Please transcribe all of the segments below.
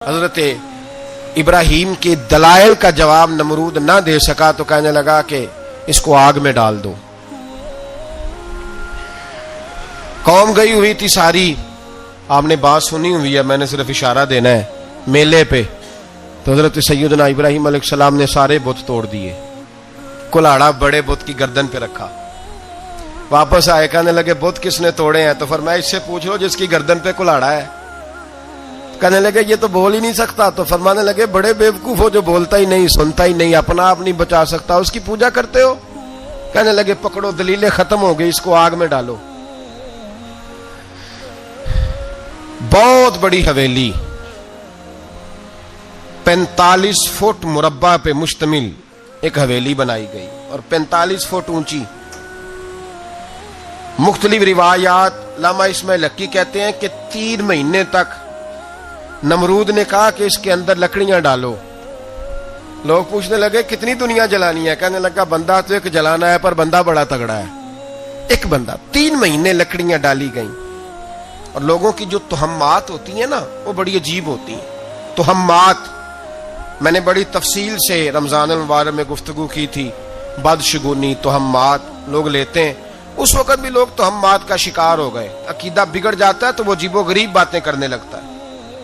حضرت ابراہیم کے دلائل کا جواب نمرود نہ دے سکا تو کہنے لگا کہ اس کو آگ میں ڈال دو۔ قوم گئی ہوئی تھی ساری، آپ نے بات سنی ہوئی ہے، میں نے صرف اشارہ دینا ہے، میلے پہ تو حضرت سیدنا ابراہیم علیہ السلام نے سارے بت توڑ دیے، کلاڑا بڑے بت کی گردن پہ رکھا، واپس آئے کہنے لگے بت کس نے توڑے ہیں؟ تو فرمایا اس سے پوچھ لو جس کی گردن پہ کلاڑا ہے۔ کہنے لگے یہ تو بول ہی نہیں سکتا، تو فرمانے لگے بڑے بیوقوف ہو، جو بولتا ہی نہیں، سنتا ہی نہیں، اپنا آپ نہیں بچا سکتا، اس کی پوجا کرتے ہو؟ کہنے لگے پکڑو، دلیلیں ختم ہو گئی، اس کو آگ میں ڈالو۔ بہت بڑی حویلی 45 فٹ مربع پہ مشتمل ایک حویلی بنائی گئی اور 45 فٹ اونچی۔ مختلف روایات، علامہ اسماعیل حقی کہتے ہیں کہ 3 مہینے تک نمرود نے کہا کہ اس کے اندر لکڑیاں ڈالو۔ لوگ پوچھنے لگے کتنی دنیا جلانی ہے؟ کہنے لگا بندہ تو ایک جلانا ہے، پر بندہ بڑا تگڑا ہے، ایک بندہ۔ 3 مہینے لکڑیاں ڈالی گئیں، اور لوگوں کی جو تہمات ہوتی ہیں نا وہ بڑی عجیب ہوتی ہیں۔ تہمات میں نے بڑی تفصیل سے رمضان المبارک میں گفتگو کی تھی، بدشگونی، تہمات لوگ لیتے ہیں۔ اس وقت بھی لوگ تہمات کا شکار ہو گئے، عقیدہ بگڑ جاتا ہے تو وہ عجیب و غریب باتیں کرنے لگتا ہے،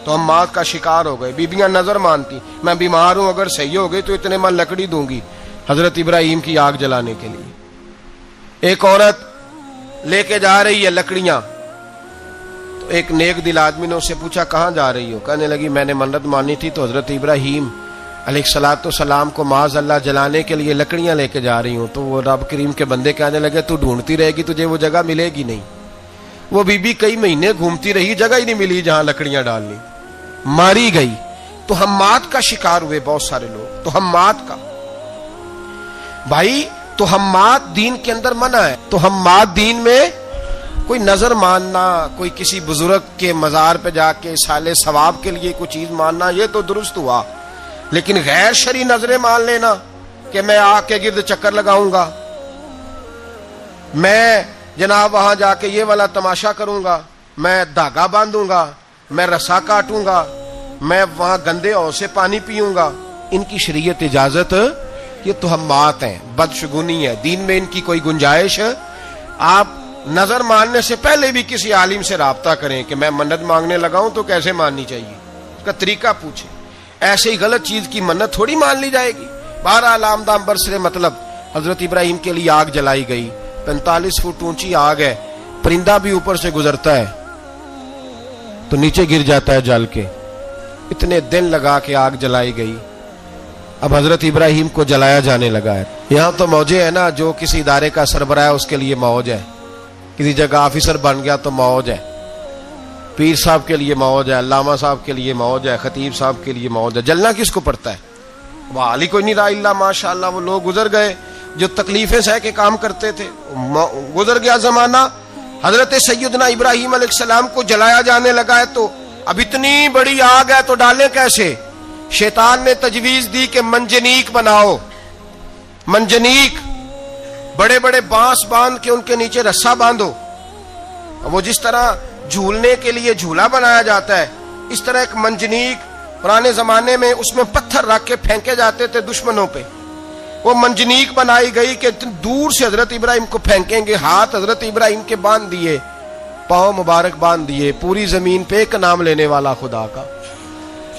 تہمات کا شکار ہو گئے۔ بیبیاں نظر مانتی، میں بیمار ہوں، اگر صحیح ہو گئی تو اتنے من لکڑی دوں گی حضرت ابراہیم کی آگ جلانے کے لیے۔ ایک عورت لے کے جا رہی ہے لکڑیاں، تو ایک نیک دل آدمی نے اس سے پوچھا کہاں جا رہی ہو؟ کہنے لگی میں نے منت مانی تھی تو حضرت ابراہیم علیہ السلام کو معاذ اللہ جلانے کے لیے لکڑیاں لے کے جا رہی ہوں۔ تو وہ رب کریم کے بندے کہنے لگے تو ڈھونڈتی رہے گی، تجھے وہ جگہ ملے گی نہیں۔ وہ بی بی کئی مہینے گھومتی رہی، جگہ ہی نہیں ملی جہاں لکڑیاں ڈالنی، ماری گئی۔ تہمات کا شکار ہوئے بہت سارے لوگ، تہمات کا۔ بھائی تہمات دین کے اندر منع ہے، تہمات دین میں کوئی نظر ماننا، کوئی کسی بزرگ کے مزار پہ جا کے سالے ثواب کے لیے کوئی چیز ماننا، یہ تو درست ہوا، لیکن غیر شرعی نظریں مان لینا کہ میں آ کے گرد چکر لگاؤں گا، میں جناب وہاں جا کے یہ والا تماشا کروں گا، میں دھاگا باندھوں گا، میں رسا کاٹوں گا، میں وہاں گندے اور سے پانی پیوں گا، ان کی شریعت اجازت؟ یہ تہمات ہیں، بدشگونی ہے، دین میں ان کی کوئی گنجائش؟ آپ نظر ماننے سے پہلے بھی کسی عالم سے رابطہ کریں کہ میں منت مانگنے لگاؤں تو کیسے ماننی چاہیے، اس کا طریقہ پوچھیں۔ ایسے ہی غلط چیز کی منت تھوڑی مان لی جائے گی۔ بہرحال آمدام برسرے مطلب حضرت ابراہیم کے لیے آگ جلائی گئی، 45 فٹ اونچی آگ ہے، پرندہ بھی اوپر سے گزرتا ہے تو نیچے گر جاتا ہے جل کے۔ اتنے دن لگا کے آگ جلائی گئی، اب حضرت ابراہیم کو جلایا جانے لگا ہے۔ یہاں تو موجیں ہے نا، جو کسی ادارے کا سربراہ ہے اس کے لیے موج ہے، کسی جگہ آفیسر بن گیا تو موج ہے، پیر صاحب کے لیے موج ہے، علامہ صاحب کے لیے موج ہے، خطیب صاحب کے لیے موج ہے۔ جلنا کس کو پڑتا ہے؟ وہ علی کوئی نہیں رہا اللہ، ماشاءاللہ وہ لوگ گزر گئے جو تکلیفیں سہ کے کام کرتے تھے، گزر گیا زمانہ۔ حضرت سیدنا ابراہیم علیہ السلام کو جلایا جانے لگا ہے تو اب اتنی بڑی آگ ہے تو ڈالیں کیسے؟ شیطان نے تجویز دی کہ منجنیق بناؤ، منجنیق، بڑے بڑے بانس باندھ کے ان کے نیچے رسا باندھو، وہ جس طرح جھولنے کے لیے جھولا بنایا جاتا ہے اس طرح ایک منجنیق پرانے زمانے میں اس میں پتھر رکھ کے پھینکے جاتے تھے دشمنوں پہ، وہ منجنیق بنائی گئی کہ دور سے حضرت ابراہیم کو پھینکیں گے۔ ہاتھ حضرت ابراہیم کے باندھ دیے، پاؤں مبارک باندھ دیے، پوری زمین پہ ایک نام لینے والا خدا کا،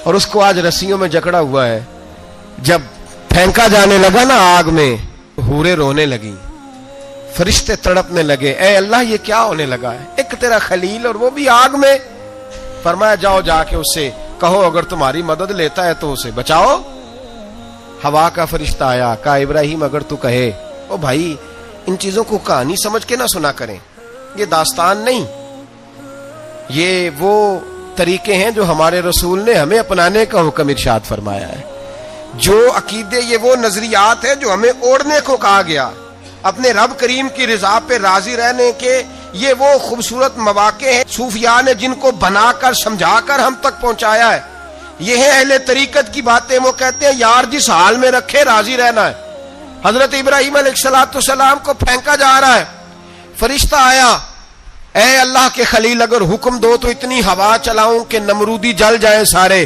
اور اس کو آج رسیوں میں جکڑا ہوا ہے۔ جب پھینکا جانے لگا نا آگ میں، حوریں رونے لگی، فرشتے تڑپنے لگے، اے اللہ یہ کیا ہونے لگا ہے؟ ایک تیرا خلیل اور وہ بھی آگ میں۔ فرمایا جاؤ جا کے اس سے کہو اگر تمہاری مدد لیتا ہے تو اسے بچاؤ۔ ہوا کا فرشتہ آیا، کہا ابراہیم اگر تو کہے۔ او بھائی ان چیزوں کو کہانی سمجھ کے نہ سنا کریں، یہ داستان نہیں، یہ وہ طریقے ہیں جو ہمارے رسول نے ہمیں اپنانے کا حکم ارشاد فرمایا ہے، جو عقیدے، یہ وہ نظریات ہیں جو ہمیں اوڑھنے کو کہا گیا، اپنے رب کریم کی رضا پہ راضی رہنے کے یہ وہ خوبصورت مواقع ہیں صوفیاء نے جن کو بنا کر سمجھا کر ہم تک پہنچایا ہے۔ یہ ہے اہل طریقت کی باتیں، وہ کہتے ہیں یار جس حال میں رکھے راضی رہنا ہے۔ حضرت ابراہیم علیہ السلام کو پھینکا جا رہا ہے، فرشتہ آیا، اے اللہ کے خلیل اگر حکم دو تو اتنی ہوا چلاؤں کہ نمرودی جل جائیں سارے،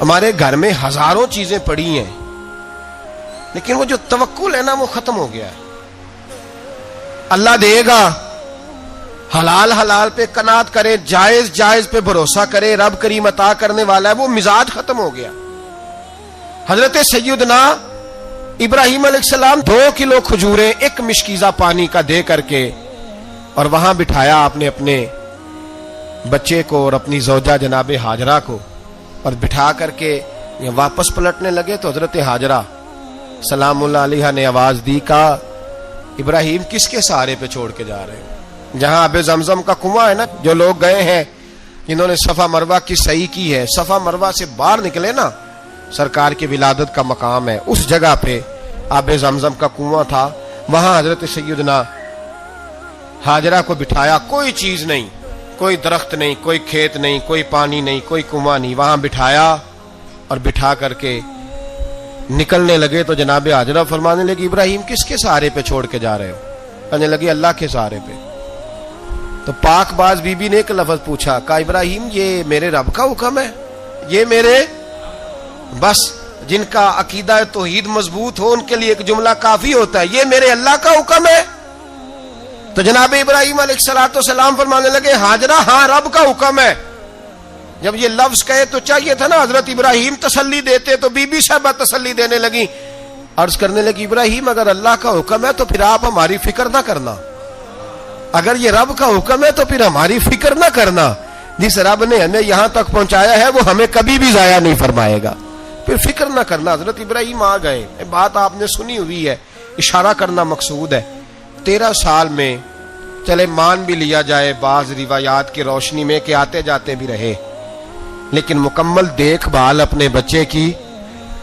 ہمارے گھر میں ہزاروں چیزیں پڑی ہیں، لیکن وہ جو توکل ہے نا وہ ختم ہو گیا ہے. اللہ دے گا، حلال حلال پہ قناعت کرے، جائز جائز پہ بھروسہ کرے، رب کریم عطا کرنے والا ہے، وہ مزاج ختم ہو گیا. حضرت سیدنا ابراہیم علیہ السلام 2 کلو کھجوریں 1 مشکیزہ پانی کا دے کر کے اور وہاں بٹھایا آپ نے اپنے بچے کو اور اپنی زوجہ جناب ہاجرہ کو، اور بٹھا کر کے واپس پلٹنے لگے تو حضرت ہاجرہ سلام اللہ علیہ نے آواز دی، کہا ابراہیم کس کے سہارے پہ چھوڑ کے جا رہے ہیں؟ جہاں آب زمزم کا کنواں ہے نا، جو لوگ گئے ہیں جنہوں نے صفا مروہ کی صحیح کی ہے، صفا مروہ سے باہر نکلے نا، سرکار کی ولادت کا مقام ہے، اس جگہ پہ آب زمزم کا کنواں تھا، وہاں حضرت سیدنا ہاجرہ کو بٹھایا. کوئی چیز نہیں، کوئی درخت نہیں، کوئی کھیت نہیں، کوئی پانی نہیں، کوئی کنواں نہیں، وہاں بٹھایا اور بٹھا کر کے نکلنے لگے تو جناب ہاجرہ فرمانے لگی ابراہیم کس کے سہارے پہ چھوڑ کے جا رہے ہو؟ کہنے لگی اللہ کے سہارے پہ. تو پاک باز بی بی نے ایک لفظ پوچھا، کہا ابراہیم یہ میرے رب کا حکم ہے، یہ میرے، بس جن کا عقیدہ توحید مضبوط ہو ان کے لیے ایک جملہ کافی ہوتا ہے، یہ میرے اللہ کا حکم ہے. تو جناب ابراہیم علیہ السلام فرمانے لگے ہاجرہ ہاں رب کا حکم ہے. جب یہ لفظ کہے تو چاہیے تھا نا حضرت ابراہیم تسلی دیتے، تو بی بی صاحبہ تسلی دینے لگی، عرض کرنے لگی ابراہیم اگر اللہ کا حکم ہے تو پھر آپ ہماری فکر نہ کرنا، اگر یہ رب کا حکم ہے تو پھر ہماری فکر نہ کرنا، جس رب نے ہمیں یہاں تک پہنچایا ہے وہ ہمیں کبھی بھی ضائع نہیں فرمائے گا، پھر فکر نہ کرنا. حضرت ابراہیم آ گئے. بات آپ نے سنی ہوئی ہے، اشارہ کرنا مقصود ہے. 13 سال میں چلے مان بھی لیا جائے بعض روایات کی روشنی میں کہ آتے جاتے بھی رہے، لیکن مکمل دیکھ بھال اپنے بچے کی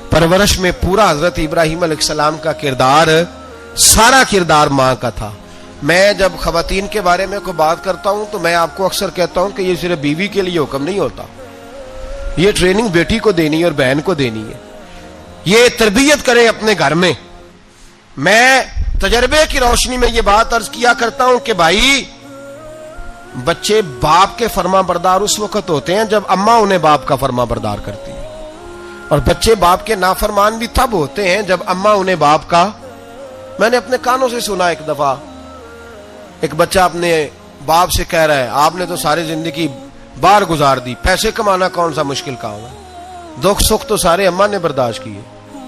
پرورش میں پورا حضرت ابراہیم علیہ السلام کا کردار، سارا کردار ماں کا تھا. میں جب خواتین کے بارے میں کوئی بات کرتا ہوں تو میں آپ کو اکثر کہتا ہوں کہ یہ صرف بیوی کے لیے حکم نہیں ہوتا، یہ ٹریننگ بیٹی کو دینی ہے اور بہن کو دینی ہے، یہ تربیت کریں اپنے گھر میں. میں تجربے کی روشنی میں یہ بات عرض کیا کرتا ہوں کہ بھائی بچے باپ کے فرما بردار اس وقت ہوتے ہیں جب اماں انہیں باپ کا فرما بردار کرتی ہے، اور بچے باپ کے نافرمان بھی تب ہوتے ہیں جب اماں انہیں باپ کا. میں نے اپنے کانوں سے سنا ایک دفعہ ایک بچہ اپنے باپ سے کہہ رہا ہے آپ نے تو ساری زندگی باہر گزار دی، پیسے کمانا کون سا مشکل کام ہے، دکھ سکھ تو سارے اماں نے برداشت کیے،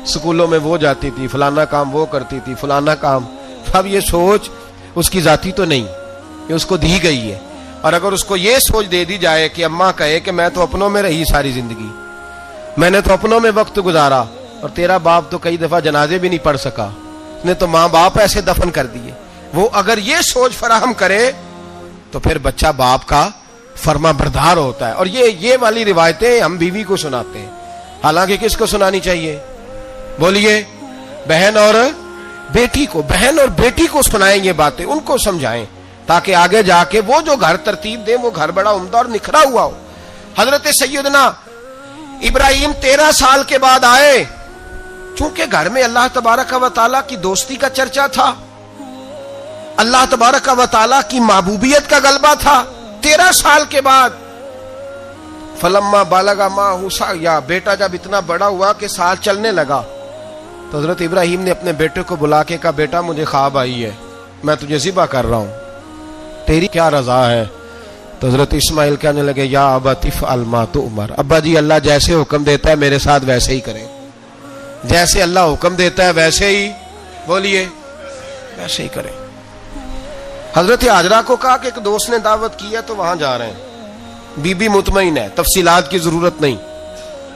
سکولوں میں وہ جاتی تھی، فلانا کام وہ کرتی تھی، فلانا کام. اب یہ سوچ اس کی ذاتی تو نہیں، یہ اس کو دی گئی ہے. اور اگر اس کو یہ سوچ دے دی جائے کہ اماں کہے کہ میں تو اپنوں میں رہی ساری زندگی، میں نے تو اپنوں میں وقت گزارا، اور تیرا باپ تو کئی دفعہ جنازے بھی نہیں پڑھ سکا، اس نے تو ماں باپ ایسے دفن کر دیے، وہ اگر یہ سوچ فراہم کرے تو پھر بچہ باپ کا فرما بردار ہوتا ہے. اور یہ والی روایتیں ہم بیوی کو سناتے ہیں، حالانکہ کس کو سنانی چاہیے؟ بولیے، بہن اور بیٹی کو. بہن اور بیٹی کو سنائیں یہ باتیں، ان کو سمجھائیں تاکہ آگے جا کے وہ جو گھر ترتیب دیں وہ گھر بڑا عمدہ اور نکھرا ہوا ہو. حضرت سیدنا ابراہیم 13 سال کے بعد آئے، چونکہ گھر میں اللہ تبارک و تعالیٰ کی دوستی کا چرچا تھا، اللہ تبارک و تعالیٰ کی محبوبیت کا غلبہ تھا. 13 سال کے بعد فلما بالغ معہ سعیا، بیٹا جب اتنا بڑا ہوا کہ سال چلنے لگا تو حضرت ابراہیم نے اپنے بیٹے کو بلا کے کہا بیٹا مجھے خواب آئی ہے، میں تجھے ذبح کر رہا ہوں، تیری کیا رضا ہے؟ تو حضرت اسماعیل کہنے لگے یا ابت افعل ما تؤمر، ابا جی اللہ جیسے حکم دیتا ہے میرے ساتھ ویسے ہی کریں، جیسے اللہ حکم دیتا ہے ویسے ہی، بولیے، ویسے ہی کریں. حضرت ہاجرہ کو کہا کہ ایک دوست نے دعوت کی ہے تو وہاں جا رہے ہیں. بی بی مطمئن ہے، تفصیلات کی ضرورت نہیں،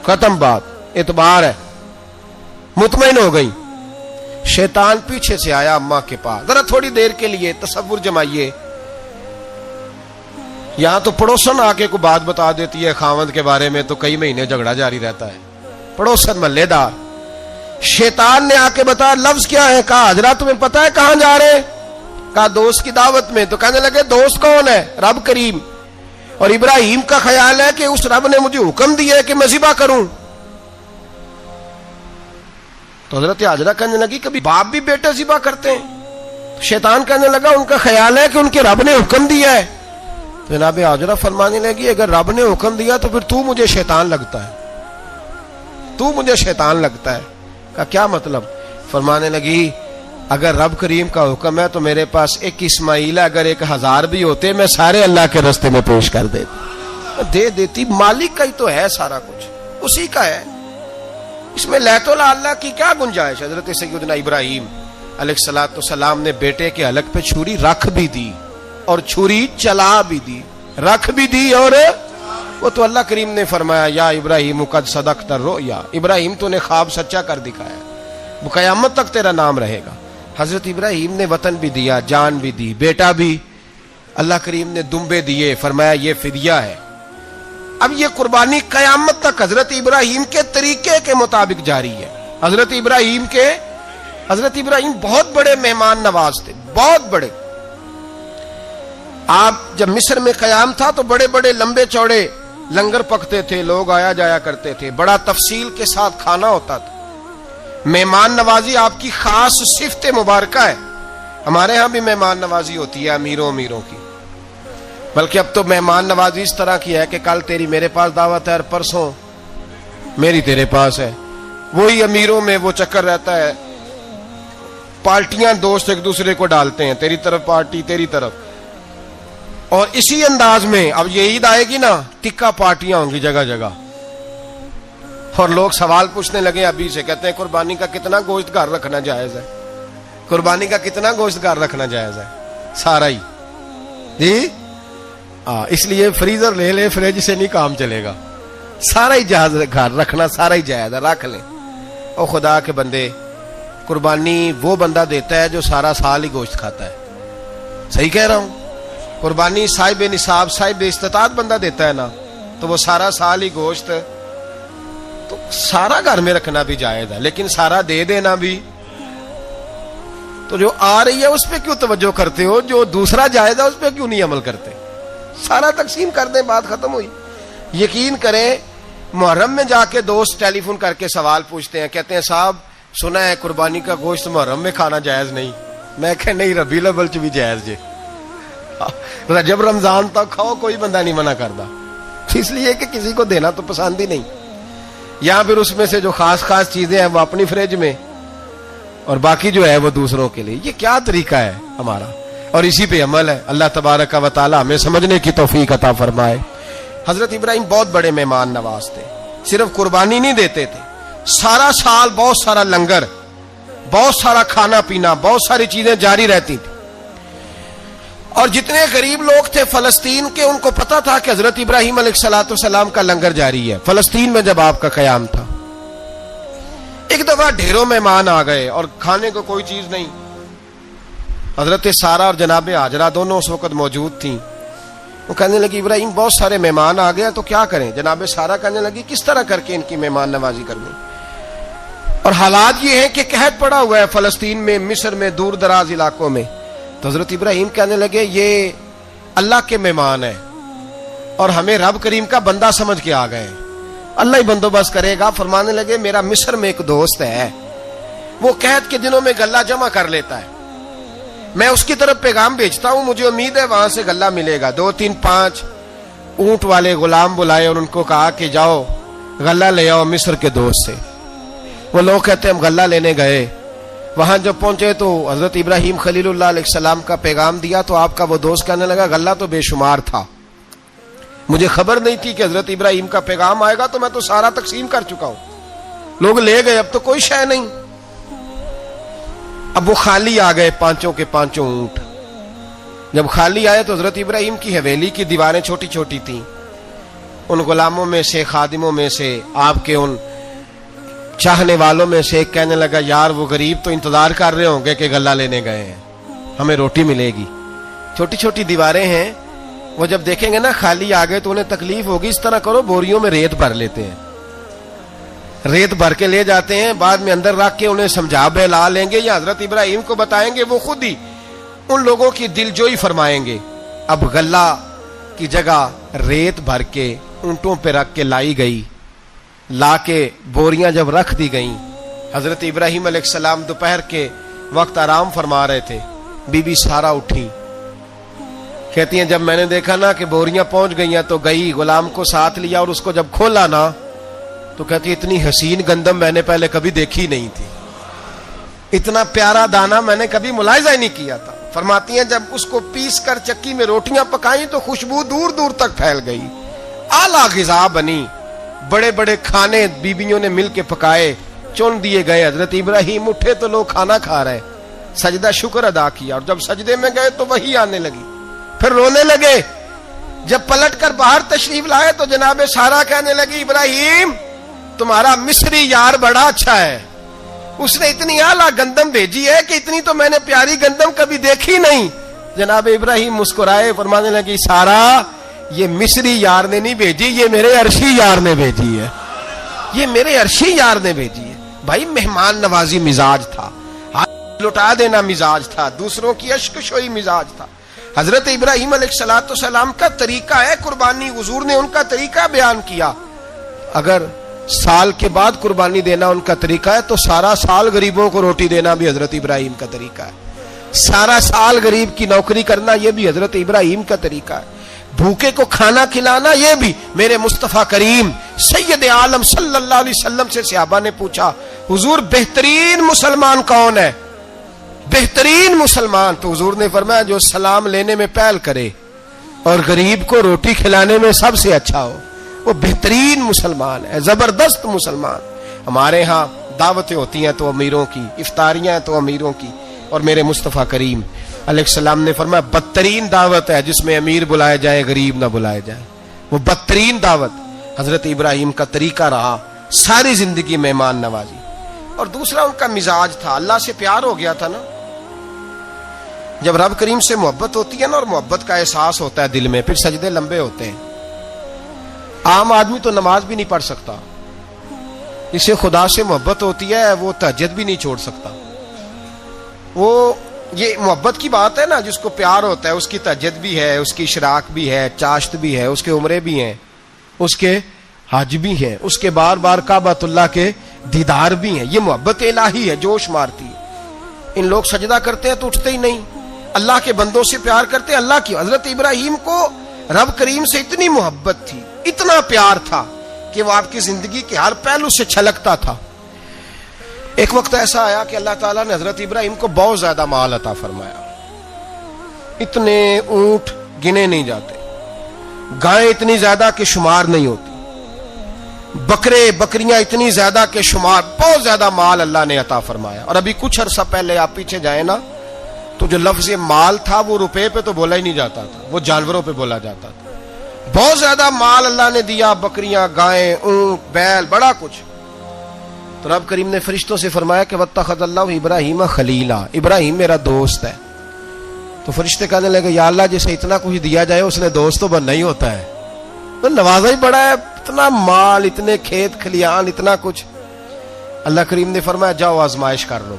ختم بات، اعتبار ہے، مطمئن ہو گئی. شیطان پیچھے سے آیا اماں کے پاس. ذرا تھوڑی دیر کے لیے تصور جمائیے، یہاں تو پڑوسن آ کے کوئی بات بتا دیتی ہے خاوند کے بارے میں تو کئی مہینے جھگڑا جاری رہتا ہے، پڑوسن محلے دار. شیطان نے آ کے بتایا لفظ کیا ہے؟ کہا حاجرہ تمہیں پتا ہے کہاں جا رہے ہیں؟ کہا دوست کی دعوت میں. تو کہنے لگے دوست کون ہے؟ رب کریم. اور ابراہیم کا خیال ہے کہ اس رب نے مجھے حکم دیا ہے کہ میں ذبح کروں. تو حضرت ہاجرہ کہنے لگی کبھی باپ بھی بیٹے ذبح کرتے ہیں؟ شیطان کہنے لگا ان کا خیال ہے کہ ان کے رب نے حکم دیا ہے. جناب ہاجرہ فرمانے لگی اگر رب نے حکم دیا تو پھر تو مجھے شیطان لگتا ہے. تو مجھے شیطان لگتا ہے. کہا کیا مطلب؟ فرمانے لگی اگر رب کریم کا حکم ہے تو میرے پاس ایک اسماعیل ہے، اگر 1000 بھی ہوتے میں سارے اللہ کے راستے میں پیش کر دے دیتی. مالک کا ہی تو ہے سارا کچھ، اسی کا ہے، اس میں لیت اللہ کی کیا گنجائش. حضرت سیدنا ابراہیم علیہ السلام نے بیٹے کے حلق پہ چھری رکھ بھی دی اور چھری چلا بھی دی، رکھ بھی دی، اور وہ تو اللہ کریم نے فرمایا یا ابراہیم قد صدقت الرؤیا، ابراہیم تو نے خواب سچا کر دکھایا، وہ قیامت تک تیرا نام رہے گا. حضرت ابراہیم نے وطن بھی دیا، جان بھی دی، بیٹا بھی. اللہ کریم نے دمبے دیے، فرمایا یہ فدیہ ہے. اب یہ قربانی قیامت تک حضرت ابراہیم کے طریقے کے مطابق جاری ہے. حضرت ابراہیم بہت بڑے مہمان نواز تھے، بہت بڑے. آپ جب مصر میں قیام تھا تو بڑے بڑے لمبے چوڑے لنگر پکتے تھے، لوگ آیا جایا کرتے تھے، بڑا تفصیل کے ساتھ کھانا ہوتا تھا. مہمان نوازی آپ کی خاص صفت مبارکہ ہے. ہمارے ہاں بھی مہمان نوازی ہوتی ہے امیروں کی، بلکہ اب تو مہمان نوازی اس طرح کی ہے کہ کل تیری میرے پاس دعوت ہے اور پرسوں میری تیرے پاس ہے. وہی امیروں میں وہ چکر رہتا ہے، پارٹیاں دوست ایک دوسرے کو ڈالتے ہیں، تیری طرف پارٹی تیری طرف. اور اسی انداز میں اب یہ عید آئے گی نا، ٹکا پارٹیاں ہوں گی جگہ جگہ، اور لوگ سوال پوچھنے لگے ابھی سے، کہتے ہیں قربانی کا کتنا گوشت گھر رکھنا جائز ہے؟ قربانی کا کتنا گوشت گھر رکھنا جائز ہے؟ سارا ہی جی. اس لیے فریزر لے لے، فریج سے نہیں کام چلے گا. سارا ہی جہاز گھر رکھنا سارا ہی جائز ہے، رکھ لیں. او خدا کے بندے، قربانی وہ بندہ دیتا ہے جو سارا سال ہی گوشت کھاتا ہے. صحیح کہہ رہا ہوں؟ قربانی صاحب نصاب، صاحب استطاعت بندہ دیتا ہے نا، تو وہ سارا سال ہی گوشت، تو سارا گھر میں رکھنا بھی جائز ہے، لیکن سارا دے دینا بھی. تو جو آ رہی ہے اس پہ کیوں توجہ کرتے ہو؟ جو دوسرا جائز ہے اس پہ کیوں نہیں عمل کرتے؟ سارا تقسیم کر دیں، بات ختم ہوئی. یقین کریں محرم میں جا کے دوست ٹیلی فون کر کے سوال پوچھتے ہیں، کہتے ہیں صاحب سنا ہے قربانی کا گوشت محرم میں کھانا جائز نہیں. میں کہ نہیں، ربیع الاول چ بھی جائز جے، رجب رمضان تک کھاؤ، کوئی بندہ نہیں منع کرتا. اس لیے کہ کسی کو دینا تو پسند ہی نہیں. یا پھر اس میں سے جو خاص چیزیں ہیں وہ اپنی فریج میں، اور باقی جو ہے وہ دوسروں کے لیے. یہ کیا طریقہ ہے ہمارا؟ اور اسی پہ عمل ہے. اللہ تبارک و تعالی ہمیں سمجھنے کی توفیق عطا فرمائے. حضرت ابراہیم بہت بڑے مہمان نواز تھے. صرف قربانی نہیں دیتے تھے، سارا سال بہت سارا لنگر، بہت سارا کھانا پینا، بہت ساری چیزیں جاری رہتی تھی. اور جتنے غریب لوگ تھے فلسطین کے، ان کو پتا تھا کہ حضرت ابراہیم علیہ السلام کا لنگر جاری ہے. فلسطین میں جب آپ کا قیام تھا، ایک دفعہ ڈھیروں مہمان آ گئے اور کھانے کو کوئی چیز نہیں. حضرت سارہ اور جناب ہاجرہ دونوں اس وقت موجود تھیں. وہ کہنے لگی ابراہیم بہت سارے مہمان آ گئے تو کیا کریں؟ جناب سارہ کہنے لگی کس طرح کر کے ان کی مہمان نوازی کرنی. اور حالات یہ ہیں کہ قحط پڑا ہوا ہے فلسطین میں، مصر میں، دور دراز علاقوں میں. تو حضرت ابراہیم کہنے لگے یہ اللہ کے مہمان ہیں اور ہمیں رب کریم کا بندہ سمجھ کے آ گئے، اللہ ہی بندوبست کرے گا. فرمانے لگے میرا مصر میں ایک دوست ہے، وہ قحط کے دنوں میں غلہ جمع کر لیتا ہے، میں اس کی طرف پیغام بھیجتا ہوں، مجھے امید ہے وہاں سے غلہ ملے گا. 2 3 5 اونٹ والے غلام بلائے اور ان کو کہا کہ جاؤ غلہ لے آؤ مصر کے دوست سے. وہ لوگ کہتے ہیں ہم غلہ لینے گئے. وہاں جب پہنچے تو حضرت ابراہیم خلیل اللہ علیہ السلام کا پیغام دیا تو آپ کا وہ دوست کہنے لگا غلہ تو بے شمار تھا، مجھے خبر نہیں تھی کہ حضرت ابراہیم کا پیغام آئے گا، تو میں تو سارا تقسیم کر چکا ہوں. لوگ لے گئے، اب تو کوئی شے نہیں. اب وہ خالی آ گئے 5 کے 5 اونٹ. جب خالی آئے تو حضرت ابراہیم کی حویلی کی دیواریں چھوٹی چھوٹی تھیں. ان غلاموں میں سے، خادموں میں سے، آپ کے ان چاہنے والوں میں سے ایک کہنے لگا یار وہ غریب تو انتظار کر رہے ہوں گے کہ غلہ لینے گئے ہیں، ہمیں روٹی ملے گی. چھوٹی چھوٹی دیواریں ہیں، وہ جب دیکھیں گے نا خالی آ گئے تو انہیں تکلیف ہوگی. اس طرح کرو بوریوں میں ریت بھر لیتے ہیں، ریت بھر کے لے جاتے ہیں، بعد میں اندر رکھ کے انہیں سمجھا بہلا لیں گے یا حضرت ابراہیم کو بتائیں گے، وہ خود ہی ان لوگوں کی دل جوئی فرمائیں گے. اب غلہ کی جگہ ریت بھر کے اونٹوں پہ رکھ کے لائی گئی. لا کے بوریاں جب رکھ دی گئیں، حضرت ابراہیم علیہ السلام دوپہر کے وقت آرام فرما رہے تھے. بی بی سارہ اٹھی، کہتی ہیں جب میں نے دیکھا نا کہ بوریاں پہنچ گئی ہیں تو گئی، غلام کو ساتھ لیا اور اس کو جب کھولا نا تو کہتی اتنی حسین گندم میں نے پہلے کبھی دیکھی نہیں تھی، اتنا پیارا دانا میں نے کبھی ملاحظہ ہی نہیں کیا تھا۔ فرماتی ہیں جب اس کو پیس کر چکی میں روٹیاں پکائیں تو خوشبو دور دور تک پھیل گئی، اعلیٰ غذا بنی، بڑے بڑے کھانے بیویوں نے مل کے پکائے، چن دیے گئے۔ حضرت ابراہیم اٹھے تو لوگ کھانا کھا رہے، سجدہ شکر ادا کیا، اور جب سجدے میں گئے تو وحی آنے لگی، پھر رونے لگے۔ جب پلٹ کر باہر تشریف لائے تو جناب سارا کہنے لگی ابراہیم تمہارا مصری یار بڑا اچھا ہے، اس نے اتنی اعلیٰ گندم بھیجی ہے کہ اتنی تو میں نے پیاری گندم کبھی دیکھی نہیں۔ جناب ابراہیم مسکرائے، فرمانے لگی سارا یہ مصری یار نے نہیں بھیجی، یہ میرے عرشی یار نے بھیجی ہے، یہ میرے عرشی یار نے بھیجی ہے۔ بھائی مہمان نوازی مزاج تھا، ہاتھ لٹا دینا مزاج تھا، دوسروں کی اشک شوئی مزاج تھا۔ حضرت ابراہیم علیہ السلام کا طریقہ ہے قربانی، حضور نے ان کا طریقہ بیان کیا۔ اگر سال کے بعد قربانی دینا ان کا طریقہ ہے تو سارا سال غریبوں کو روٹی دینا بھی حضرت ابراہیم کا طریقہ ہے، سارا سال غریب کی نوکری کرنا یہ بھی حضرت ابراہیم کا طریقہ ہے، بھوکے کو کھانا کھلانا یہ بھی۔ میرے مصطفیٰ کریم سید عالم صلی اللہ علیہ وسلم سے صحابہ نے پوچھا حضور بہترین مسلمان کون ہے؟ بہترین مسلمان؟ تو حضور نے فرمایا جو سلام لینے میں پہل کرے اور غریب کو روٹی کھلانے میں سب سے اچھا ہو، وہ بہترین مسلمان ہے، زبردست مسلمان۔ ہمارے ہاں دعوتیں ہوتی ہیں تو امیروں کی، افطاریاں تو امیروں کی، اور میرے مصطفیٰ کریم علیہ السلام نے فرمایا بدترین دعوت ہے جس میں امیر بلائے جائے غریب نہ بلائے جائے، وہ بدترین دعوت حضرت ابراہیم کا طریقہ رہا، ساری زندگی مہمان نوازی۔ اور دوسرا ان کا مزاج تھا، اللہ سے پیار ہو گیا تھا نا، جب رب کریم سے محبت ہوتی ہے نا اور محبت کا احساس ہوتا ہے دل میں، پھر سجدے لمبے ہوتے ہیں۔ عام آدمی تو نماز بھی نہیں پڑھ سکتا، جسے خدا سے محبت ہوتی ہے وہ تہجد بھی نہیں چھوڑ سکتا۔ وہ یہ محبت کی بات ہے نا، جس کو پیار ہوتا ہے اس کی تہجد بھی ہے، اس کی اشراق بھی ہے، چاشت بھی ہے، اس کے عمرے بھی ہیں، اس کے حج بھی ہیں، اس کے بار بار کعبۃ اللہ کے دیدار بھی ہیں۔ یہ محبت الہی ہے، جوش مارتی ہے۔ ان لوگ سجدہ کرتے ہیں تو اٹھتے ہی نہیں، اللہ کے بندوں سے پیار کرتے ہیں اللہ کی۔ حضرت ابراہیم کو رب کریم سے اتنی محبت تھی، اتنا پیار تھا کہ وہ آپ کی زندگی کے ہر پہلو سے چھلکتا تھا۔ ایک وقت ایسا آیا کہ اللہ تعالیٰ نے حضرت ابراہیم کو بہت زیادہ مال عطا فرمایا، اتنے اونٹ گنے نہیں جاتے، گائیں اتنی زیادہ کہ شمار نہیں ہوتی، بکرے بکریاں اتنی زیادہ کہ شمار، بہت زیادہ مال اللہ نے عطا فرمایا۔ اور ابھی کچھ عرصہ پہلے آپ پیچھے جائیں نا تو جو لفظ مال تھا وہ روپے پہ تو بولا ہی نہیں جاتا تھا، وہ جانوروں پہ بولا جاتا تھا۔ بہت زیادہ مال اللہ نے دیا، بکریاں، گائیں، اونٹ، بیل، بڑا کچھ۔ تو رب کریم نے فرشتوں سے فرمایا کہ واتخذ اللہ ابراہیم خلیلا، ابراہیم میرا دوست ہے۔ تو فرشتے کہنے لگے یا اللہ جسے اتنا کچھ دیا جائے اس نے دوست تو بننا ہی ہوتا ہے، تو نوازا ہی بڑا ہے، اتنا مال، اتنے کھیت کھلیان، اتنا کچھ۔ اللہ کریم نے فرمایا جاؤ آزمائش کر لو،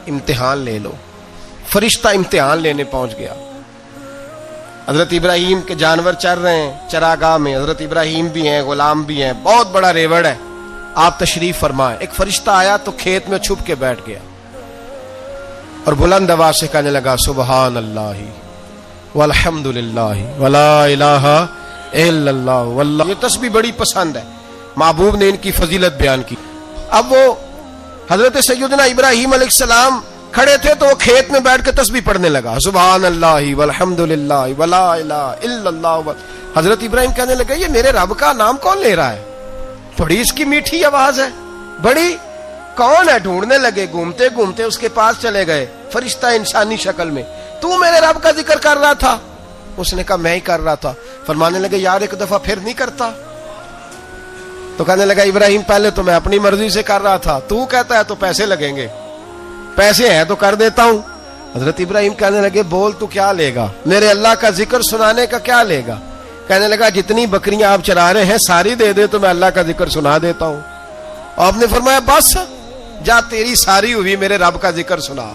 امتحان لے لو۔ فرشتہ امتحان لینے پہنچ گیا۔ حضرت ابراہیم کے جانور چر رہے ہیں چراگاہ میں، حضرت ابراہیم بھی ہیں، غلام بھی ہیں، بہت بڑا ریوڑ ہے، آپ تشریف فرمائیں۔ ایک فرشتہ آیا تو کھیت میں چھپ کے بیٹھ گیا اور بلند آواز سے کہنے لگا سبحان اللہ والحمد للہ ولا الہ الا اللہ واللہ۔ یہ تسبیح بڑی پسند ہے، محبوب نے ان کی فضیلت بیان کی۔ اب وہ حضرت سیدنا ابراہیم علیہ السلام کھڑے تھے تو وہ کھیت میں بیٹھ کے تسبیح پڑھنے لگا سبحان اللہ والحمد للہ ولا الہ الا اللہ۔ حضرت ابراہیم کہنے لگے یہ میرے رب کا نام کون لے رہا ہے، بڑی اس کی میٹھی آواز ہے، بڑی، کون ہے؟ ڈھونڈنے لگے، گھومتے گھومتے اس کے پاس چلے گئے، فرشتہ انسانی شکل میں، تو میرے رب کا ذکر کر رہا تھا؟ اس نے کہا میں ہی کر رہا تھا۔ فرمانے لگے یار ایک دفعہ پھر نہیں کرتا؟ تو کہنے لگا ابراہیم پہلے تو میں اپنی مرضی سے کر رہا تھا، تو کہتا ہے تو پیسے لگیں گے، پیسے ہیں تو کر دیتا ہوں۔ حضرت ابراہیم کہنے لگے بول تو کیا لے گا، میرے اللہ کا ذکر سنانے کا کیا لے گا؟ کہنے لگا جتنی بکریاں آپ چرا رہے ہیں ساری دے دے تو میں اللہ کا ذکر سنا دیتا ہوں۔ اور آپ نے فرمایا بس جا تیری ساری ہوئی، میرے رب کا ذکر سنا۔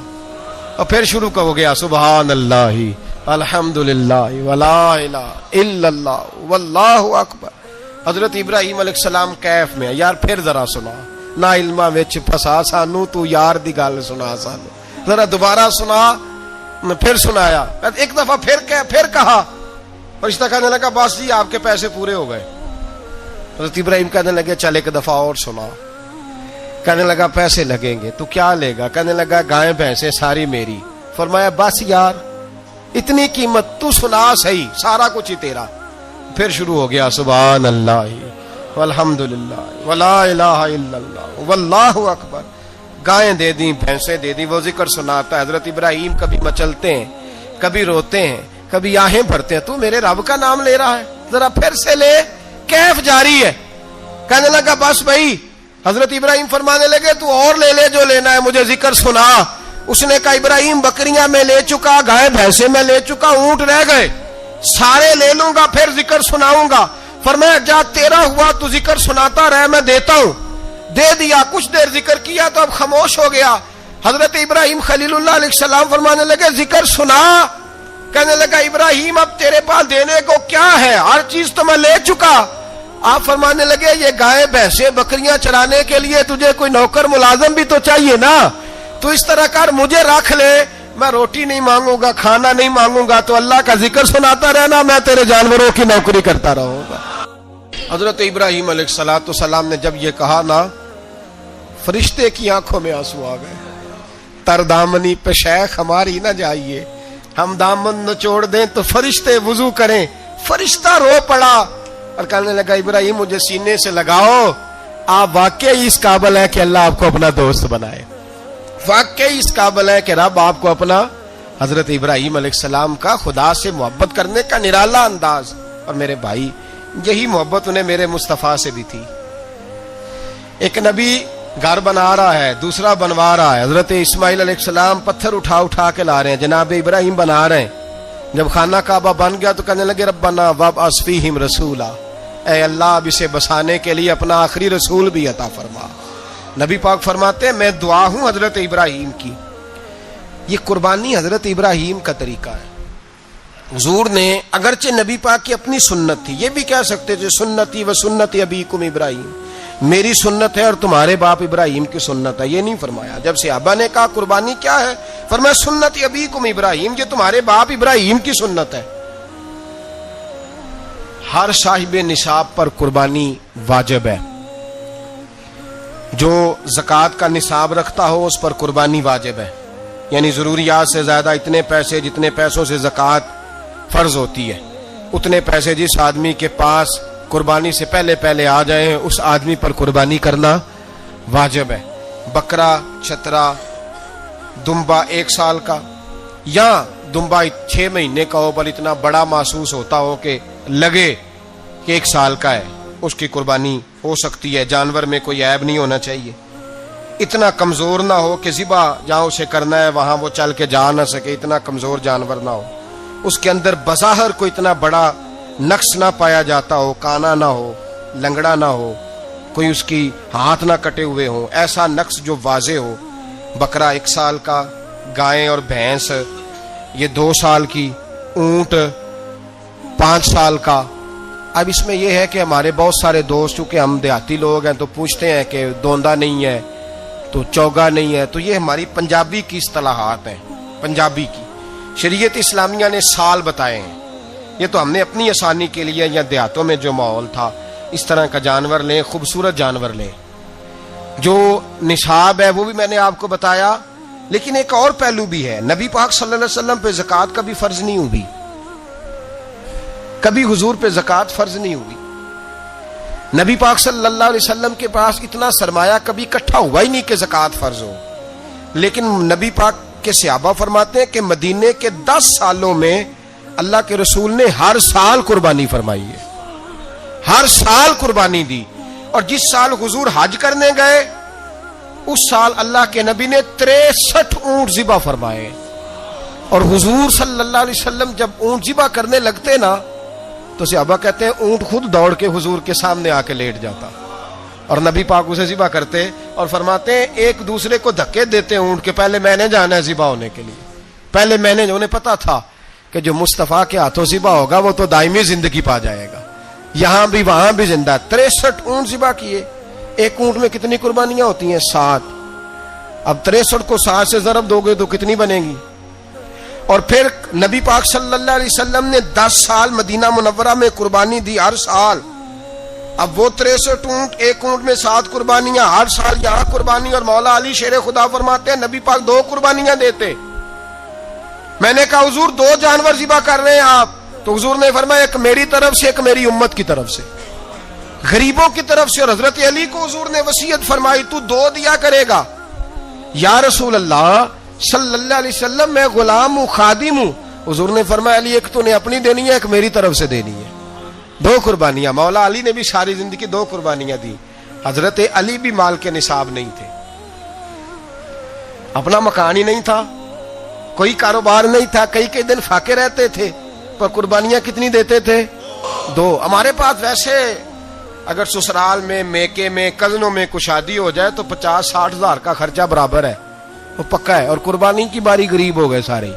اور پھر شروع ہو گیا سبحان اللہ الحمد للہ ولا الہ الا اللہ واللہ اکبر۔ حضرت ابراہیم علیہ السلام کیف میں، یار پھر ذرا سنا، نا علما وچ پھسا سانو، تو یار دی گل سنا سانو، ذرا دوبارہ سنا۔ پھر سنایا، ایک دفعہ پھر کہا، فرشتہ کہنے لگا بس جی آپ کے پیسے پورے ہو گئے۔ حضرت ابراہیم کہنے لگے چل ایک دفعہ اور سنا. کہنے لگا پیسے لگیں گے. تو کیا لے گا؟ کہنے لگا گائیں بھینسیں ساری میری. فرمایا بس یار اتنی قیمت، تو سنا صحیح، سارا کچھ ہی تیرا. پھر شروع ہو گیا سبحان اللہ والحمدللہ ولا الہ الا اللہ واللہ اکبر. گائیں دے دیں، بھینسیں دے دیں، وہ ذکر سناتا ہے. حضرت ابراہیم کبھی مچلتے ہیں، کبھی روتے ہیں، کبھی آہیں بھرتے ہیں. تو میرے رب کا نام لے رہا ہے، ذرا پھر سے لے. کیف جاری ہے. کہنے لگا بس بھائی. حضرت ابراہیم فرمانے لگے تو اور لے لے جو لینا ہے، مجھے ذکر سنا. اس نے کہا ابراہیم بکریاں میں لے چکا، گائے بھینسیں میں لے چکا، اونٹ رہ گئے، سارے لے لوں گا پھر ذکر سناؤں گا. فرمایا جا تیرا ہوا تو ذکر سناتا رہ، میں دیتا ہوں. دے دیا. کچھ دیر ذکر کیا تو اب خاموش ہو گیا. حضرت ابراہیم خلیل اللہ علیہ السلام فرمانے لگے ذکر سنا. کہنے لگا ابراہیم اب تیرے پاس دینے کو کیا ہے، ہر چیز تو میں لے چکا. آپ فرمانے لگے یہ گائے بھینسیں بکریاں چرانے کے لیے تجھے کوئی نوکر ملازم بھی تو چاہیے نا. تو اس طرح کر مجھے رکھ لے، میں روٹی نہیں مانگوں گا، کھانا نہیں مانگوں گا، تو اللہ کا ذکر سناتا رہنا، میں تیرے جانوروں کی نوکری کرتا رہوں گا. حضرت ابراہیم علیہ السلام نے جب یہ کہا نا، فرشتے کی آنکھوں میں آنسو آ گئے. تر دامنی پہ شیخ ہماری نہ جائیے، ہم دامن نچوڑ دیں تو فرشتے وضو کریں. فرشتہ رو پڑا اور کہنے لگا ابراہیم مجھے سینے سے لگاؤ، آپ واقعی اس قابل ہے کہ اللہ آپ کو اپنا دوست بنائے، واقعی اس قابل ہے کہ رب آپ کو اپنا. حضرت ابراہیم علیہ السلام کا خدا سے محبت کرنے کا نرالا انداز. اور میرے بھائی یہی محبت انہیں میرے مصطفیٰ سے بھی تھی. ایک نبی گھر بنا رہا ہے، دوسرا بنوا رہا ہے. حضرت اسماعیل علیہ السلام پتھر اٹھا اٹھا کے لا رہے ہیں، جناب ابراہیم بنا رہے ہیں. جب خانہ کعبہ بن گیا تو کہنے لگے ربنا وابعث فیہم رسولا، اے اللہ اب اسے بسانے کے لیے اپنا آخری رسول بھی عطا فرما. نبی پاک فرماتے ہیں میں دعا ہوں حضرت ابراہیم کی. یہ قربانی حضرت ابراہیم کا طریقہ ہے. حضور نے اگرچہ نبی پاک کی اپنی سنت تھی، یہ بھی کہہ سکتے تھے سنتی و سنت ابیکم ابراہیم، میری سنت ہے اور تمہارے باپ ابراہیم کی سنت ہے. یہ نہیں فرمایا. جب صحابہ نے کہا قربانی کیا ہے، فرمایا سنت ابیکم ابراہیم، یہ تمہارے باپ ابراہیم کی سنت ہے. ہر صاحب نصاب پر قربانی واجب ہے. جو زکوٰۃ کا نصاب رکھتا ہو اس پر قربانی واجب ہے. یعنی ضروریات سے زیادہ اتنے پیسے، جتنے پیسوں سے زکوٰۃ فرض ہوتی ہے، اتنے پیسے جس آدمی کے پاس قربانی سے پہلے پہلے آ جائیں اس آدمی پر قربانی کرنا واجب ہے. بکرا، چھترا، دمبا 1 سال کا یا دمبا 6 مہینے کا ہو پر اتنا بڑا محسوس ہوتا ہو کہ لگے کہ 1 سال کا ہے، اس کی قربانی ہو سکتی ہے. جانور میں کوئی عیب نہیں ہونا چاہیے. اتنا کمزور نہ ہو کہ ذبح جہاں اسے کرنا ہے وہاں وہ چل کے جا نہ سکے، اتنا کمزور جانور نہ ہو. اس کے اندر بظاہر کوئی اتنا بڑا نقص نہ پایا جاتا ہو، کانا نہ ہو، لنگڑا نہ ہو، کوئی اس کی ہاتھ نہ کٹے ہوئے ہوں، ایسا نقص جو واضح ہو. بکرا 1 سال کا، گائیں اور بھینس یہ 2 سال کی، اونٹ 5 سال کا. اب اس میں یہ ہے کہ ہمارے بہت سارے دوست، چونکہ ہم دیہاتی لوگ ہیں تو پوچھتے ہیں کہ دوندا نہیں ہے تو چوگا نہیں ہے. تو یہ ہماری پنجابی کی اصطلاحات ہیں. پنجابی کی شریعت اسلامیہ نے سال بتائے ہیں. یہ تو ہم نے اپنی آسانی کے لیے، یا دیہاتوں میں جو ماحول تھا اس طرح کا جانور لیں، خوبصورت جانور لیں. جو نصاب ہے وہ بھی میں نے آپ کو بتایا. لیکن ایک اور پہلو بھی ہے. نبی پاک صلی اللہ علیہ وسلم پہ زکوٰۃ کبھی فرض نہیں ہوئی، کبھی حضور پہ زکوٰۃ فرض نہیں ہوئی. نبی پاک صلی اللہ علیہ وسلم کے پاس اتنا سرمایہ کبھی اکٹھا ہوا ہی نہیں کہ زکوٰۃ فرض ہو. لیکن نبی پاک کے صحابہ فرماتے ہیں کہ مدینے کے 10 سالوں میں اللہ کے رسول نے ہر سال قربانی فرمائی ہے، ہر سال قربانی دی. اور جس سال حضور حج کرنے گئے اس سال اللہ کے نبی نے 63 اونٹ ذبح فرمائے. اور حضور صلی اللہ علیہ وسلم جب اونٹ ذبح کرنے لگتے نا تو صحابہ کہتے ہیں اونٹ خود دوڑ کے حضور کے سامنے آ کے لیٹ جاتا اور نبی پاک اسے ذبح کرتے اور فرماتے ہیں ایک دوسرے کو دھکے دیتے اونٹ کے، پہلے میں نے جانا ہے ذبح ہونے کے لیے، پہلے میں نے. انہیں پتا تھا کہ جو مصطفیٰ کے ہاتھوں ذبح ہوگا وہ تو دائمی زندگی پا جائے گا، یہاں بھی وہاں بھی زندہ. 63 اونٹ ذبح کیے. ایک اونٹ میں کتنی قربانیاں ہوتی ہیں؟ 7. اب 63 کو 7 سے ضرب دو گے تو کتنی بنے گی؟ اور پھر نبی پاک صلی اللہ علیہ وسلم نے 10 سال مدینہ منورہ میں قربانی دی. ہر سال اب وہ 63 اونٹ، ایک اونٹ میں 7 قربانیاں، ہر سال یہاں قربانی، اور مولا علی شیر خدا فرماتے ہیں نبی پاک 2 قربانیاں دیتے۔ میں نے کہا حضور 2 جانور ذبح کر رہے ہیں آپ؟ تو حضور نے فرمایا ایک میری طرف سے، ایک میری امت کی طرف سے، غریبوں کی طرف سے۔ اور حضرت علی کو حضور نے وصیت فرمائی تو 2 دیا کرے گا۔ یا رسول اللہ صلی اللہ علیہ وسلم میں غلام ہوں، خادم ہوں۔ حضور نے فرمایا علی ایک تو نے اپنی دینی ہے، ایک میری طرف سے دینی ہے۔ 2 قربانیاں۔ مولا علی نے بھی ساری زندگی 2 قربانیاں دی۔ حضرت علی بھی مال کے نصاب نہیں تھے، اپنا مکان ہی نہیں تھا، کوئی کاروبار نہیں تھا، کئی دن فاقے رہتے تھے، پر قربانیاں کتنی دیتے تھے؟ 2۔ ہمارے پاس ویسے اگر سسرال میں، میکے میں، کزنوں میں کچھ شادی ہو جائے تو 50-60 ہزار کا خرچہ برابر ہے، وہ پکا ہے۔ اور قربانی کی باری غریب ہو گئے، سارے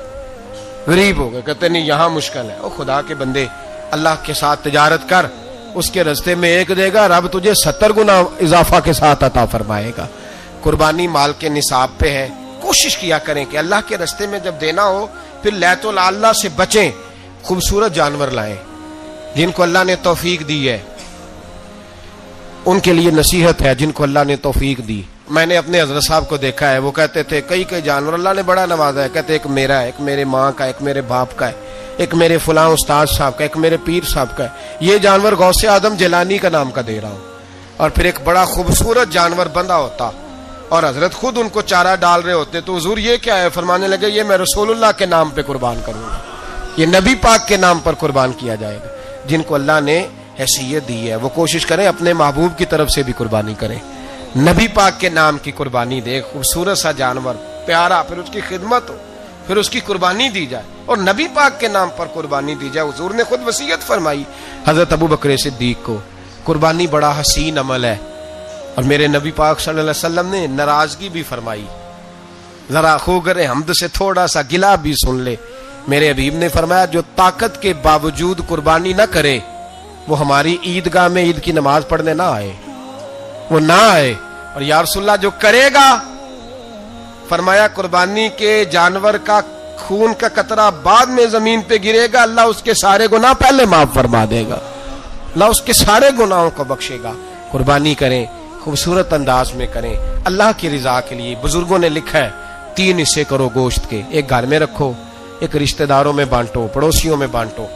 غریب ہو گئے، کہتے نہیں یہاں مشکل ہے۔ او خدا کے بندے، اللہ کے ساتھ تجارت کر، اس کے رستے میں 1 دے گا، رب تجھے 70 گنا اضافہ کے ساتھ عطا فرمائے گا۔ قربانی مال کے نصاب پہ ہے۔ کوشش کیا کریں کہ اللہ کے رستے میں جب دینا ہو پھر لیت اللہ سے بچیں، خوبصورت جانور لائیں۔ جن کو اللہ نے توفیق دی ہے ان کے لیے نصیحت ہے، جن کو اللہ نے توفیق دی۔ میں نے اپنے حضرت صاحب کو دیکھا ہے، وہ کہتے تھے کئی جانور اللہ نے بڑا نوازا ہے، کہتے ایک میرا ہے، ایک میرے ماں کا، ایک میرے باپ کا ہے، ایک میرے فلاں استاد صاحب کا، ایک میرے پیر صاحب کا ہے۔ یہ جانور غوث اعظم جیلانی کا نام کا دے رہا ہوں۔ اور پھر ایک بڑا خوبصورت جانور بندہ ہوتا اور حضرت خود ان کو چارہ ڈال رہے ہوتے، تو حضور یہ کیا ہے؟ فرمانے لگے یہ میں رسول اللہ کے نام پہ قربان کروں گا، یہ نبی پاک کے نام پر قربان کیا جائے گا۔ جن کو اللہ نے حیثیت دی ہے وہ کوشش کریں اپنے محبوب کی طرف سے بھی قربانی کریں، نبی پاک کے نام کی قربانی دے، خوبصورت سا جانور پیارا، پھر اس کی خدمت ہو، پھر اس کی قربانی دی جائے، اور نبی پاک کے نام پر قربانی دی جائے۔ حضور نے خود وصیت فرمائی حضرت ابو بکر صدیق کو، قربانی بڑا حسین عمل ہے، اور میرے نبی پاک صلی اللہ علیہ وسلم نے ناراضگی بھی فرمائی، ذرا خوگر حمد سے تھوڑا سا گلا بھی سن لے۔ میرے حبیب نے فرمایا جو طاقت کے باوجود قربانی نہ کرے وہ ہماری عیدگاہ میں عید کی نماز پڑھنے نہ آئے، وہ نہ آئے۔ اور یا رسول اللہ جو کرے گا، فرمایا قربانی کے جانور کا خون کا قطرہ بعد میں زمین پہ گرے گا، اللہ اس کے سارے گناہ پہلے معاف فرما دے گا، اللہ اس کے سارے گناہوں کو بخشے گا۔ قربانی کریں، خوبصورت انداز میں کریں، اللہ کی رضا کے لیے۔ بزرگوں نے لکھا ہے 3 حصے کرو گوشت کے، ایک گھر میں رکھو، ایک رشتہ داروں میں بانٹو، پڑوسیوں میں بانٹو،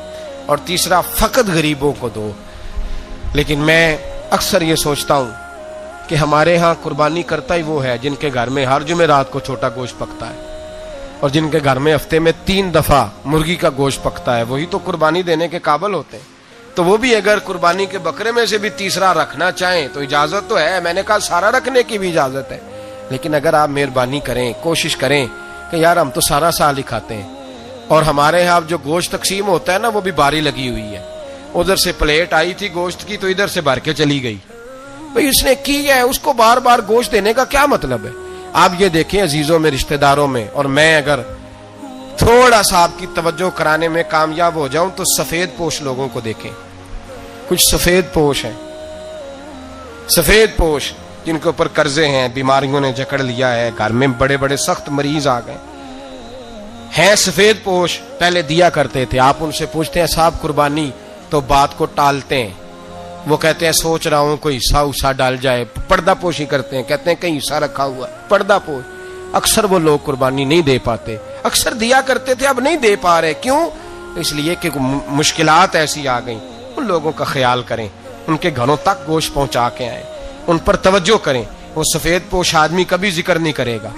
اور تیسرا فقط غریبوں کو دو۔ لیکن میں اکثر یہ سوچتا ہوں کہ ہمارے ہاں قربانی کرتا ہی وہ ہے جن کے گھر میں ہر جمعرات کو چھوٹا گوشت پکتا ہے، اور جن کے گھر میں ہفتے میں 3 دفعہ مرغی کا گوشت پکتا ہے، وہی تو قربانی دینے کے قابل ہوتے ہیں۔ تو وہ بھی اگر قربانی کے بکرے میں سے بھی تیسرا رکھنا چاہیں تو اجازت تو ہے، میں نے کہا سارا رکھنے کی بھی اجازت ہے، لیکن اگر آپ مہربانی کریں، کوشش کریں کہ یار ہم تو سارا سال ہی کھاتے ہیں، اور ہمارے ہاں جو گوشت تقسیم ہوتا ہے نا وہ بھی باری لگی ہوئی ہے، ادھر سے پلیٹ آئی تھی گوشت کی تو ادھر سے بھر کے چلی گئی، بھئی اس نے کی ہے، اس کو بار بار گوشت دینے کا کیا مطلب ہے؟ آپ یہ دیکھیں عزیزوں میں، رشتہ داروں میں، اور میں اگر تھوڑا سا آپ کی توجہ کرانے میں کامیاب ہو جاؤں تو سفید پوش لوگوں کو دیکھیں، کچھ سفید پوش ہیں، سفید پوش جن کے اوپر قرضے ہیں، بیماریوں نے جکڑ لیا ہے، گھر میں بڑے بڑے سخت مریض آ گئے ہیں، سفید پوش پہلے دیا کرتے تھے۔ آپ ان سے پوچھتے ہیں صاحب قربانی، تو بات کو ٹالتے ہیں، وہ کہتے ہیں سوچ رہا ہوں کوئی حصہ ڈال جائے، پردہ پوشی کرتے ہیں، کہتے ہیں کہیں حصہ رکھا ہوا ہے، پردہ پوش۔ اکثر وہ لوگ قربانی نہیں دے پاتے، اکثر دیا کرتے تھے اب نہیں دے پا رہے، کیوں؟ اس لیے کہ مشکلات ایسی آ گئیں۔ ان لوگوں کا خیال کریں، ان کے گھروں تک گوشت پہنچا کے آئیں، ان پر توجہ کریں۔ وہ سفید پوش آدمی کبھی ذکر نہیں کرے گا،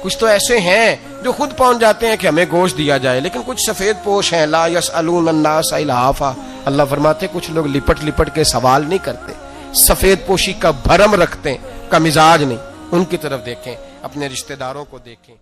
کچھ تو ایسے ہیں جو خود پہنچ جاتے ہیں کہ ہمیں گوشت دیا جائے، لیکن کچھ سفید پوش ہیں لا یسألون الناس الحافا، اللہ فرماتے کچھ لوگ لپٹ لپٹ کے سوال نہیں کرتے، سفید پوشی کا بھرم رکھتے ہیں، کا مزاج نہیں۔ ان کی طرف دیکھیں، اپنے رشتہ داروں کو دیکھیں۔